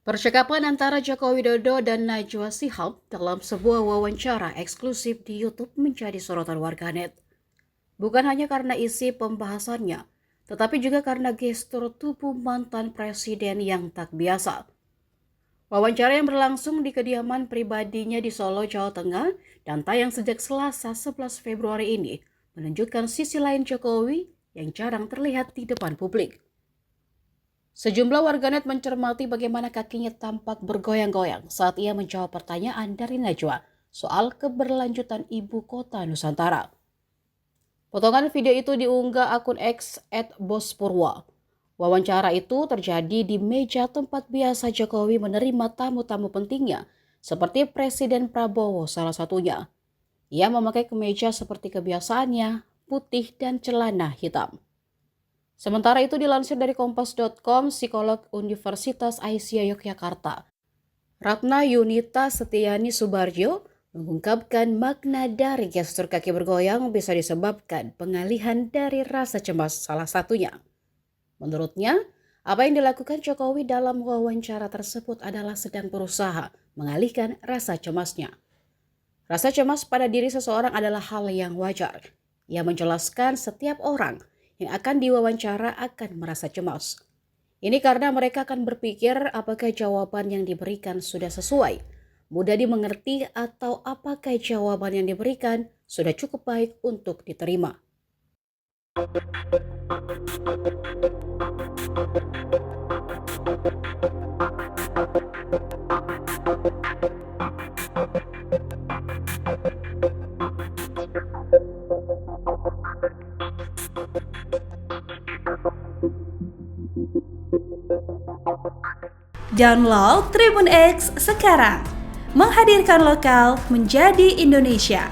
Percakapan antara Joko Widodo dan Najwa Shihab dalam sebuah wawancara eksklusif di YouTube menjadi sorotan warganet. Bukan hanya karena isi pembahasannya, tetapi juga karena gestur tubuh mantan presiden yang tak biasa. Wawancara yang berlangsung di kediaman pribadinya di Solo, Jawa Tengah dan tayang sejak Selasa 11 Februari ini menunjukkan sisi lain Jokowi yang jarang terlihat di depan publik. Sejumlah warganet mencermati bagaimana kakinya tampak bergoyang-goyang saat ia menjawab pertanyaan dari Najwa soal keberlanjutan ibu kota Nusantara. Potongan video itu diunggah akun X @bospurwa. Wawancara itu terjadi di meja tempat biasa Jokowi menerima tamu-tamu pentingnya, seperti Presiden Prabowo salah satunya. Ia memakai kemeja seperti kebiasaannya, putih dan celana hitam. Sementara itu dilansir dari kompas.com, psikolog Universitas Aisyah Yogyakarta, Ratna Yunita Setiani Subarjo, mengungkapkan makna dari gestur kaki bergoyang bisa disebabkan pengalihan dari rasa cemas salah satunya. Menurutnya, apa yang dilakukan Jokowi dalam wawancara tersebut adalah sedang berusaha mengalihkan rasa cemasnya. Rasa cemas pada diri seseorang adalah hal yang wajar. Ia menjelaskan setiap orang yang akan diwawancara akan merasa cemas. Ini karena mereka akan berpikir apakah jawaban yang diberikan sudah sesuai, mudah dimengerti, atau apakah jawaban yang diberikan sudah cukup baik untuk diterima. Download Tribun X sekarang, menghadirkan lokal menjadi Indonesia.